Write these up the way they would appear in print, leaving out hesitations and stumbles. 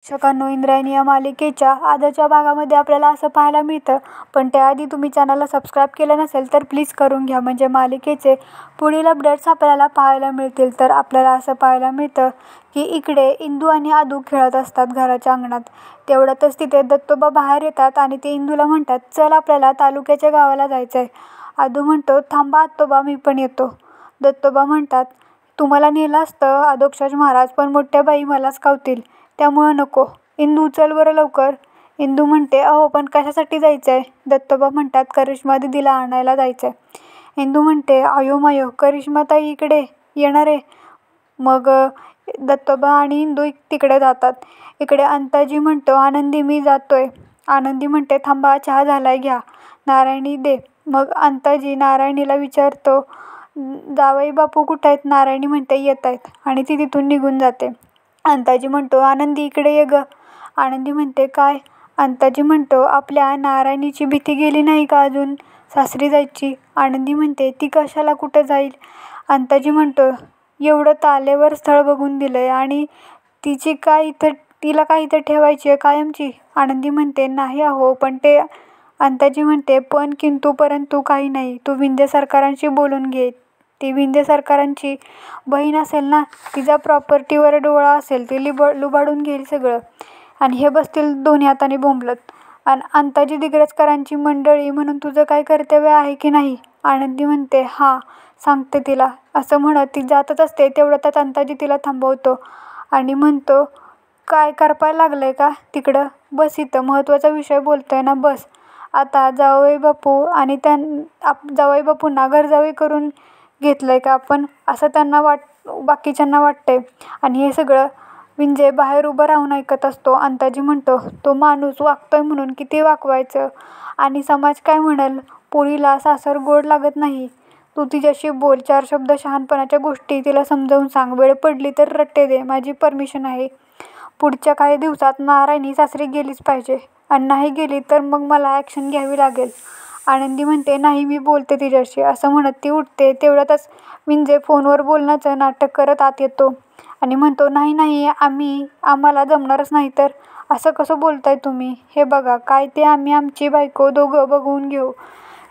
प्रेक्षकांनो, इंद्रायणी या मालिकेच्या आजच्या भागामध्ये आपल्याला असं पाहायला मिळतं. पण त्याआधी तुम्ही चॅनलला सबस्क्राईब केलं नसेल तर प्लीज करून घ्या, म्हणजे मालिकेचे पुढील अपडेट्स आपल्याला पाहायला मिळतील. तर आपल्याला असं पाहायला मिळतं की इकडे इंदू आणि आदू खेळत असतात घराच्या अंगणात. तेवढ्यातच तिथे दत्तोबा बाहेर येतात आणि ते इंदूला म्हणतात, चल आपल्याला तालुक्याच्या गावाला जायचं आहे. आदू म्हणतो, थांबा आत्तोबा, मी पण येतो. दत्तोबा म्हणतात, तुम्हाला नेलं असतं अधोक्षज महाराज, पण मोठ्या बाई मलाच कावतील, त्यामुळं नको. इंदू, चल बरं लवकर. इंदू म्हणते, अहो पण कशासाठी जायचं आहे? दत्तोबा म्हणतात, करिश्मा दीदीला आणायला जायचं आहे. इंदू म्हणते, अयो मायो, करिश्माताई इकडे येणार आहे? मग दत्तोबा आणि इंदू तिकडे जातात. इकडे अंताजी म्हणतो, आनंदी मी जातोय. आनंदी म्हणते, थांबा, चहा झालाय, घ्या. नारायणी दे. मग अंताजी नारायणीला विचारतो, जावई बापू कुठं आहेत? नारायणी म्हणते, येत आहेत, आणि ती तिथून निघून जाते. अंताजी म्हणतो, आनंदी इकडे ये ग. आनंदी म्हणते, काय? अंताजी म्हणतो, आपल्या नारायणीची भीती गेली नाही का अजून सासरी जायची? आनंदी म्हणते, ती कशाला कुठं जाईल? अंताजी म्हणतो, एवढं तालेवर स्थळ बघून दिलंय आणि तिला काय इथं ठेवायची आहे कायमची? आनंदी म्हणते, नाही अहो, पण ते. अंताजी म्हणते, पण किंतु परंतु काही नाही. तू विंध्य सरकारांशी बोलून घे. ती विंध्य सरकारांची बहीण असेल ना, तिचा प्रॉपर्टीवर डोळा असेल, ती लुबाडून घेईल सगळं. आणि हे बसतील दोन्ही हाताने बोंबलत. आणि अंताजी दिग्रजकरांची मंडळी म्हणून तुझं काय कर्तव्य आहे की नाही? आनंदी म्हणते, हां, सांगते तिला. असं म्हणत ती जातच असते. तेवढ्यात अंताजी तिला थांबवतो आणि म्हणतो, काय करपायला लागलंय का तिकडं? बस इथं, महत्त्वाचा विषय बोलतोय ना, बस. आता जावई बापूंना घरजावई करून घेतलंय का आपण, असं त्यांना बाकीच्यांना वाटतंय. आणि हे सगळं विंजे बाहेर उभं राहून ऐकत असतो. अंताजी म्हणतो, तो माणूस वागतोय म्हणून किती वाकवायचं, आणि समाज काय म्हणेल? पोरीला सासर गोड लागत नाही. तू तिच्याशी बोल, 4 शब्द शहाणपणाच्या गोष्टी तिला समजावून सांग. वेळ पडली तर रट्टे दे, माझी परमिशन आहे. पुढच्या काही दिवसात नारायणी सासरी गेलीच पाहिजे, आणि नाही गेली तर मग मला ॲक्शन घ्यावी लागेल. आनंदी म्हणते, नाही, मी बोलते तिच्याशी. असं म्हणत ती उठते. तेवढ्यातच विंजे फोनवर बोलण्याचं नाटक करत आत येतो आणि म्हणतो, नाही नाही, आम्हाला जमणारच नाही तर. असं कसं बोलताय तुम्ही? हे बघा, काय ते आम्ही आमची बायको दोघं बघून घेऊ.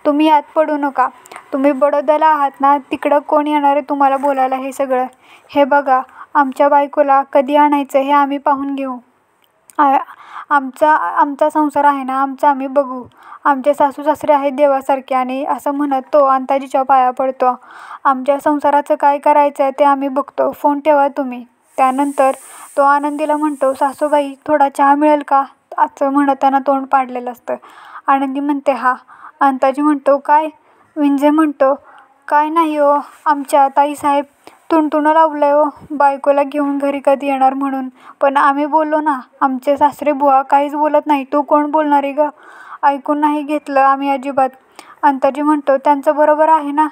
तुम्ही यात पडू नका. तुम्ही बडोद्याला आहात ना, तिकडं कोण येणार आहे तुम्हाला बोलायला हे सगळं? हे बघा, आमच्या बायकोला कधी आणायचं हे आम्ही पाहून घेऊ. आमचा संसार आहे ना, आम्ही बघू. आमचे सासू सासरे आहेत देवासारखे. आणि असं म्हणत तो अंताजीच्या पाया पडतो. आमच्या संसाराचं काय करायचं आहे ते आम्ही बघतो. फोन ठेवा तुम्ही. त्यानंतर तो आनंदीला म्हणतो, सासूबाई, थोडा चहा मिळेल का? असं म्हणत त्यांना तोंड पाडलेलं असतं. आनंदी म्हणते, हा. अंताजी म्हणतो, काय? विंजे म्हणतो, काय नाही हो, आमच्या ताईसाहेब तुणतुणं लावलंय हो, बायकोला घेऊन घरी कधी येणार म्हणून. पण आम्ही बोललो ना, आमचे सासरे बुवा काहीच बोलत नाही. तू कोण बोलणारी ग? ऐकून नाही घेतलं आम्ही अजिबात. अंताजी म्हणतो, त्यांचं बरोबर आहे ना,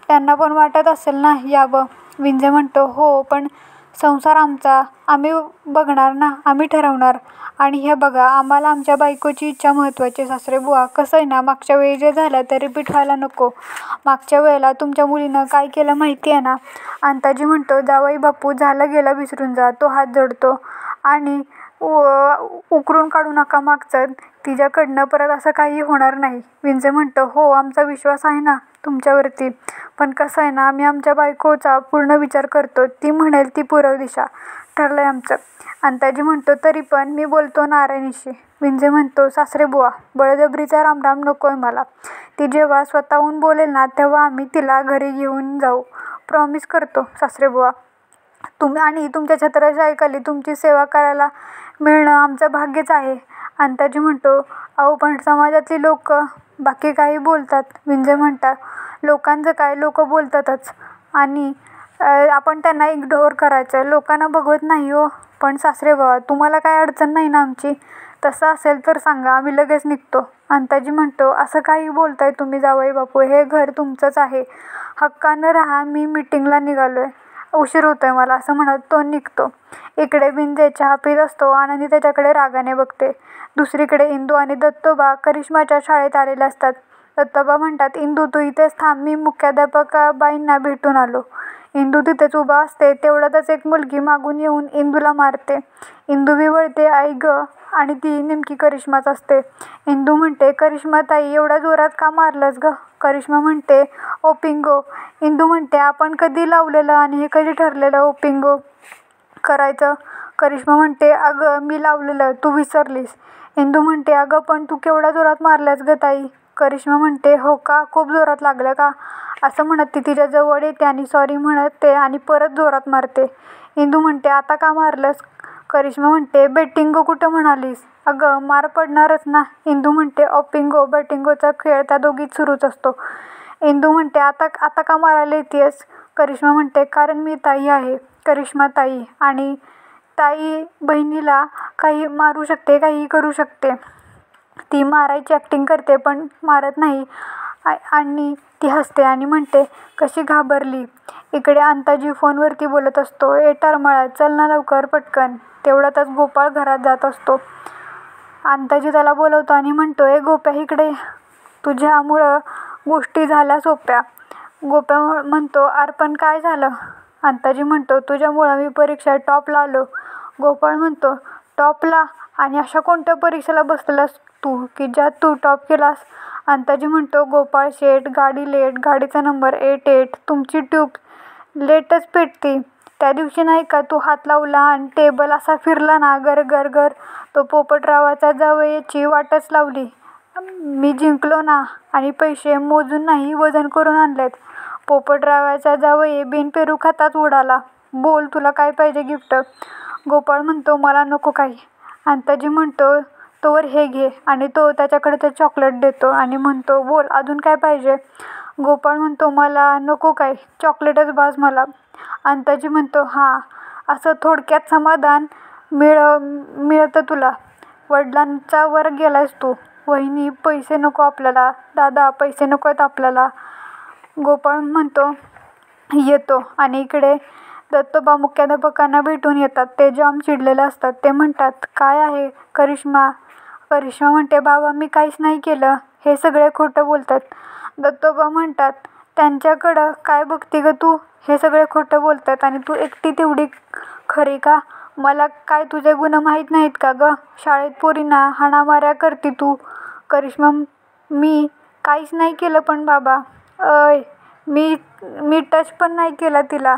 त्यांना पण वाटत असेल ना यावं. विंजे म्हणतो, हो, पण संसार आमचा, आम्ही बघणार ना, आम्ही ठरवणार. आणि हे बघा, आम्हाला आमच्या बायकोची इच्छा महत्त्वाची. सासरे बुवा, कसं आहे ना, मागच्या वेळी जे झालं ते रिपीट व्हायला नको. मागच्या वेळेला तुमच्या मुलीनं काय केलं माहिती आहे ना? अंताजी म्हणतो, जावई बापू, झालं गेलं विसरून जा. तो हात जोडतो आणि उकरून काढू नका मागचं. तिच्याकडनं परत असं काही होणार नाही. विंजे म्हणतो, हो, आमचा विश्वास आहे ना तुमच्यावरती, पण कसं आहे ना, आम्ही आमच्या बायकोचा पूर्ण विचार करतो. ती म्हणेल ती पूर्व दिशा. ठरलंय आमचं. अंताजी म्हणतो, तरी पण मी बोलतो नारायणीशी. विंजे म्हणतो, सासरे बुवा, बळजबरीचा रामराम नको आहे मला. ती जेव्हा स्वतःहून बोलेल ना, तेव्हा आम्ही तिला घरी घेऊन जाऊ. प्रॉमिस करतो सासरे बुवा. आणि तुमच्या छत्रछायेखाली तुमची सेवा करायला मिळणं आमचं भाग्यच आहे. अंताजी म्हणतो, अहो पण समाजातली लोक बाकी काही बोलतात. विंजे म्हणतात, लोकांचं काय, लोक बोलतातच आणि आपण त्यांना इग्नोर करायचं. लोकांना बघवत नाही हो. पण सासरे बाबा, तुम्हाला काय अडचण नाही ना आमची? तसं असेल तर सांगा, आम्ही लगेच निघतो. अंताजी म्हणतो, असं काही बोलताय तुम्ही जावई बापू, हे घर तुमचंच आहे, हक्कानं राहा. मी मीटिंगला निघालोय, उशीर होतोय मला. असं म्हणत तो निघतो. इकडे विंजे चहा पीत असतो. आनंदी त्याच्याकडे रागाने बघते. दुसरीकडे इंदू आणि दत्तोबा करिश्माच्या शाळेत आलेले असतात. दत्तोबा म्हणतात, इंदू, तू इथेच थांब, मी मुख्याध्यापकाबाईंना भेटून आलो. इंदू तिथेच उभा असते. तेवढ्यातच एक मुलगी मागून येऊन इंदूला मारते. इंदू बी वळते, आई गं, आणि ती नेमकी करिश्माच असते. इंदू म्हणते, करिश्मा ताई, एवढ्या जोरात का मारलंस गं? करिश्मा म्हणते, ओ पिंगो. इंदू म्हणते, आपण कधी लावलेलं आणि हे कधी ठरलेलं ओ पिंगो करायचं? करिश्मा म्हणते, अगं मी लावलेलं, तू विसरलीस. इंदू म्हणते, अगं पण तू केवढ्या जोरात मारल्यास गं ताई? करिश्मा म्हणते, हो का, खूप जोरात लागलं का? असं म्हणत ती तिच्या जवळ येते आणि सॉरी म्हणते आणि परत जोरात मारते. इंदू म्हणते, आता का मारलंस? करिश्मा म्हणते, बेटिंगो कुठं म्हणालीस? अगं मार पडणारच ना. इंदू म्हणते, ओ पिंगो, बेटिंगोचा खेळ त्या दोघीत सुरूच असतो. इंदू म्हणते, आता आता का मारायला येतेस? करिश्मा म्हणते, कारण मी ताई आहे, करिश्मा ताई, आणि ताई बहिणीला काही मारू शकते, काहीही करू शकते. ती मारायची ॲक्टिंग करते पण मारत नाही. आणि ती हसते आणि म्हणते, कशी घाबरली. इकडे अंताजी फोनवरती बोलत असतो, ए टरमळा, चल ना लवकर पटकन. तेवढ्यातच गोपाळ घरात जात असतो. अंताजी त्याला बोलवतो आणि म्हणतो, ए गोप्या, इकडे, तुझ्यामुळं गोष्टी झाल्या सोप्या. गोप्या म्हणतो, अरे पण काय झालं? अंताजी म्हणतो, तुझ्यामुळं मी परीक्षेत टॉपला आलो. गोपाळ म्हणतो, टॉपला? आणि अशा कोणत्या परीक्षेला बसलेलास तू की ज्यात तू टॉप केलास? अंताजी म्हणतो, गोपाळ शेठ, गाडी लेट, गाडीचा नंबर 88, तुमची ट्यूब लेटच पेटती. त्या दिवशी नाही का तू हात लावला आणि टेबल असा फिरला ना, गर गर गर. तो पोपटरावाचा जावयाची वाटच लावली. मी जिंकलो ना, आणि पैसे मोजून नाही, वजन करून आणलेत. पोपटरावाचा जावई बिनपेरू खाताच उडाला. बोल, तुला काय पाहिजे गिफ्ट? गोपाळ म्हणतो, मला नको काही. अंताजी म्हणतो, तोवर हे घे, आणि तो त्याच्याकडे ते चॉकलेट देतो आणि म्हणतो, बोल, अजून काय पाहिजे? गोपाळ म्हणतो, मला नको काय, चॉकलेटच बास मला. अंताजी म्हणतो, हां, असं थोडक्यात समाधान मिळतं तुला. वडिलांचा वर गेलायस तू. वहिनी, पैसे नको आपल्याला. दादा, पैसे नको आहेत आपल्याला. गोपाळ म्हणतो, येतो. आणि इकडे दत्तोबा मुख्याध्यापकांना भेटून येतात. ते जाम चिडलेले असतात. ते म्हणतात, काय आहे करिश्मा? करिश्मा म्हणते, बाबा मी काहीच नाही केलं, हे सगळे खोटं बोलतात. दत्तोबा म्हणतात, त्यांच्याकडं काय बघते गं तू? हे सगळे खोटं बोलतात आणि तू एकटी तेवढी खरी का? मला काय तुझे गुण माहीत नाहीत का गं? शाळेत पोरींना हाणामाऱ्या करते तू. करिश्मा, मी काहीच नाही केलं पण बाबा. मी टच पण नाही केला तिला.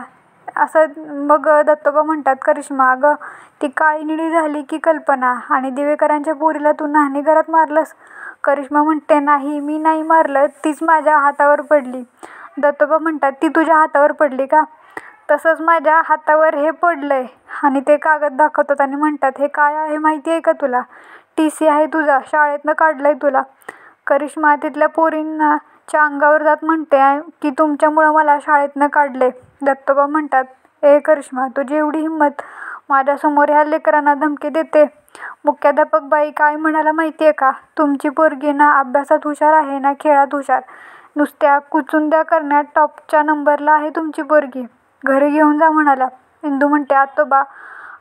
असं मग दत्तोबा म्हणतात, करिश्मा, अगं ती काळी निळी झाली की कल्पना, आणि दिवेकरांच्या पोरीला तू न्हाणी घरात मारलंस? करिश्मा म्हणते, नाही, मी नाही मारलं, तीच माझ्या हातावर पडली. दत्तोबा म्हणतात, ती तुझ्या हातावर पडली का? तसंच माझ्या हातावर हे पडलंय. आणि ते कागद दाखवतात आणि म्हणतात, हे काय आहे माहिती आहे का तुला? TC आहे तुझा, शाळेतनं काढलंय तुला. करिश्मा तिथल्या पोरींच्या अंगावर जात म्हणते की तुमच्यामुळं मला शाळेतनं काढले. दत्तोबा म्हणतात, ए करिश्मा, तुझी एवढी हिंमत, माझ्यासमोर ह्या लेकरांना धमकी देते? मुख्याध्यापक बाई काय म्हणाला माहिती आहे का? तुमची पोरगी ना अभ्यासात हुशार आहे ना खेळात हुशार. नुसत्या कुचुंद्या करण्यात टॉपच्या नंबरला आहे तुमची पोरगी. घरी घेऊन जा म्हणाला. इंदू म्हणते, आतोबा,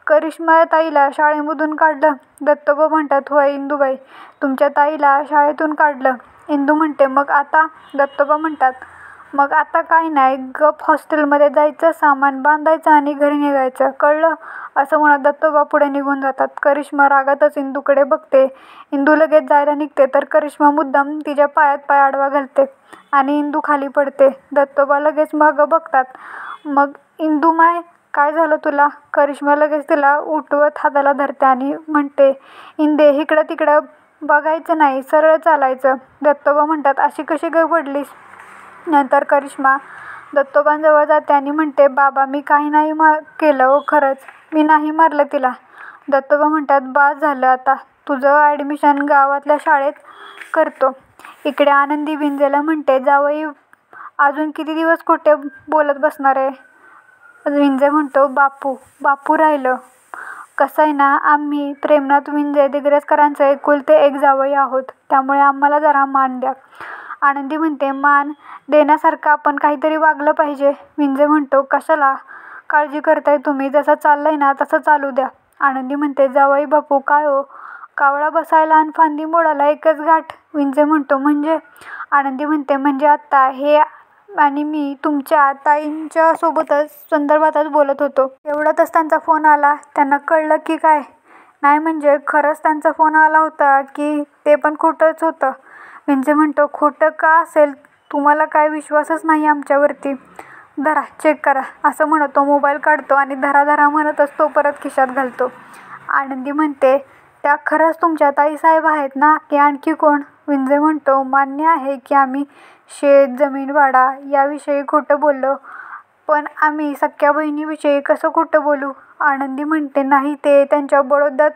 करिश्मा ताईला शाळेमधून काढलं? दत्तोबा म्हणतात, होय इंदूबाई, तुमच्या ताईला शाळेतून काढलं. इंदू म्हणते, मग आता? दत्तोबा म्हणतात, मग आता काय नाही, गप हॉस्टेलमध्ये जायचं, सामान बांधायचं आणि घरी निघायचं, कळलं? असं म्हणत दत्तोबा पुढे निघून जातात. करिश्मा रागातच इंदूकडे बघते. इंदू लगेच जायला निघते तर करिश्मा मुद्दाम तिच्या पायात पाय आडवा घालते आणि इंदू खाली पडते. दत्तोबा लगेच मागं बघतात. मग इंदू माय, काय झालं तुला? करिश्मा लगेच तिला उठवत हाताला धरते आणि म्हणते, इंदे, इकडं तिकडं बघायचं नाही, सरळ चालायचं. दत्तोबा म्हणतात, अशी कशी गं पडलीस? नंतर करिश्मा दत्तोबांजवळ जाते आणि म्हणते, बाबा मी काही नाही केलं हो, खरंच मी नाही मारलं तिला. दत्तोबा म्हणतात, बास झालं आता, तुझं ॲडमिशन गावातल्या शाळेत करतो. इकडे आनंदी विंजेला म्हणते, जावई अजून किती दिवस खोटे बोलत बसणार आहे? विंजे म्हणतो, बापू राहिलं. कसं आहे ना, आम्ही प्रेमनाथ विंजे दिग्रसकरांचं एकुलते एक जावई आहोत, त्यामुळे आम्हाला जरा मान द्या. आनंदी म्हणते, मान देण्यासारखं आपण काहीतरी वागलं पाहिजे. विंजे म्हणतो, कशाला काळजी करताय तुम्ही? जसं चाललंय ना तसं चालू द्या. आनंदी म्हणते, जावई बापू, काय हो, कावळा बसायला आणि फांदी मोडायला एकच गाठ. विंजे म्हणतो, म्हणजे? आनंदी म्हणते, म्हणजे आत्ता हे आणि मी तुमच्या ताईंच्या सोबतच संदर्भातच बोलत होतो. एवढ्यातच त्यांचा फोन आला. त्यांना कळलं की काय नाही म्हणजे खरंच त्यांचा फोन आला होता की ते पण खोटंच होतं. विंझे म्हणतो, खोटं का असेल? तुम्हाला काय विश्वासच नाही आमच्यावरती? धरा चेक करा असं म्हणत तो मोबाईल काढतो आणि धरा धरा म्हणतच तो परत खिशात घालतो. आनंदी म्हणते, त्या खरंच तुमच्या ताईसाहेब आहेत ना की आणखी कोण? विंझे म्हणतो, मान्य आहे की आम्ही शेत जमीन वाडा याविषयी खोटं बोललो, पण आम्ही सख्या बहिणीविषयी कसं खोटं बोलू? आनंदी म्हणते, नाही ते त्यांच्या बडोद्यात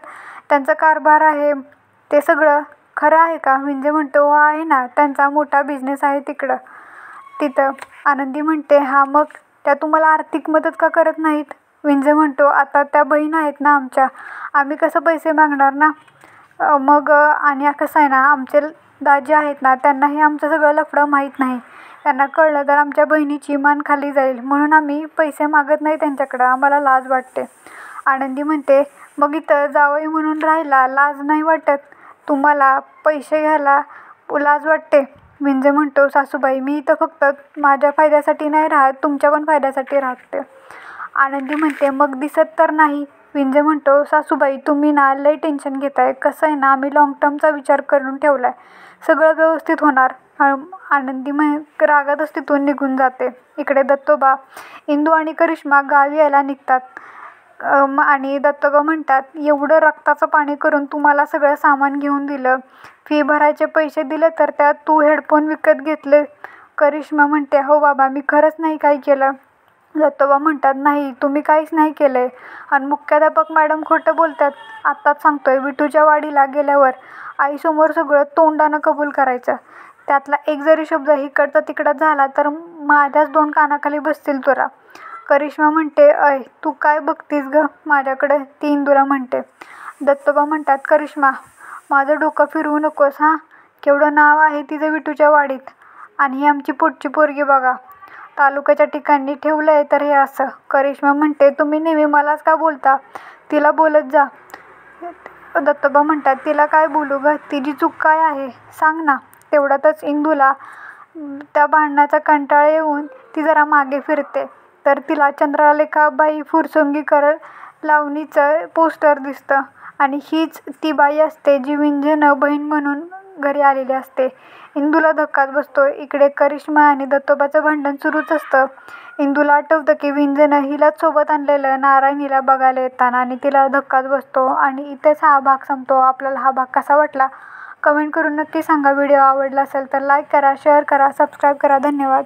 त्यांचा कारभार आहे ते सगळं खरं आहे का? विंझे म्हणतो, हो आहे ना, त्यांचा मोठा बिझनेस आहे तिथं. आनंदी म्हणते, हा मग त्या तुम्हाला आर्थिक मदत का करत नाहीत? विंझे म्हणतो, आता त्या बहीण आहेत ना आमच्या, आम्ही कसं पैसे मागणार ना. मग आणि कसं आहे ना, आमचे दाजी आहेत ना, त्यांना हे आमचं सगळं लफडं माहीत नाही. त्यांना कळलं तर आमच्या बहिणीची मान खाली जाईल, म्हणून आम्ही पैसे मागत नाही त्यांच्याकडं, आम्हाला लाज वाटते. आनंदी म्हणते, मग इथं जावई म्हणून राहायला लाज नाही वाटत? तुम्हाला पैसे घ्यायला लाज वाटते? विंझे म्हणतो, सासूबाई मी इथं फक्त माझ्या फायद्यासाठी नाही राहत, तुमच्या पण फायद्यासाठी राहते. आनंदी म्हणते, मग दिसत तर नाही. विंझे म्हणतो, सासूबाई तुम्ही ना लई टेन्शन घेताय. कसं आहे ना, आम्ही लॉंग टर्मचा विचार करून ठेवलाय, सगळं व्यवस्थित होणार. आनंदी रागातच तिथून निघून जाते. इकडे दत्तोबा, इंदू आणि करिश्मा गावी यायला निघतात. आणि दत्तोबा म्हणतात, एवढं रक्ताचं पाणी करून तुम्हाला सगळं सामान घेऊन दिलं, फी भरायचे पैसे दिले तर त्यात तू हेडफोन विकत घेतले. करिश्मा म्हणते, हो बाबा मी खरंच नाही काही केलं. दत्तोबा म्हणतात, नाही तुम्ही काहीच नाही केलंय आणि मुख्याध्यापक मॅडम खोटं बोलतात. आत्ताच सांगतोय, विठूच्या वाडीला गेल्यावर आईसमोर सगळं तोंडानं कबूल करायचं. त्यातला एक जरी शब्द इकडचा तिकडा झाला तर माझ्याच 2 कानाखाली बसतील तुला. करिश्मा म्हणते, अय तू काय बघतीस ग माझ्याकडे? ती इंदूला म्हणते. दत्तोबा म्हणतात, करिश्मा माझं डोकं फिरवू नकोस हां. केवढं नाव आहे तिचं विठूच्या वाडीत, आणि ही आमची पोटची पोरगी बघा, तालुक्याच्या ठिकाणी ठेवलंय तर हे असं. करिश्मा म्हणते, तुम्ही नेहमी मलाच का बोलता? तिला बोलत जा. दत्तोबा म्हणतात, तिला काय बोलू ग? तिची चूक काय आहे सांग ना. तेवढ्यातच इंदूला त्या भांडणाचा कंटाळा येऊन ती जरा मागे फिरते तर तिला चंद्रलेखाबाई फुरसुंगीकर लावणीचं पोस्टर दिसतं आणि हीच ती बाई असते जी विंझेनं बहीण म्हणून घरी आलेली असते. इंदूला धक्काच बसतो. इकडे करिश्मा आणि दत्तोबाचं भांडण सुरूच असतं. इंदूला आठवतं की विंझेनं हिलाच सोबत आणलेलं नारायणीला बघायला येताना आणि तिला धक्काच बसतो. आणि इथेच हा भाग संपतो. आपल्याला हा भाग कसा वाटला कमेंट करून नक्की सांगा. व्हिडिओ आवडला असेल तर लाईक करा, शेअर करा, सबस्क्राईब करा. धन्यवाद.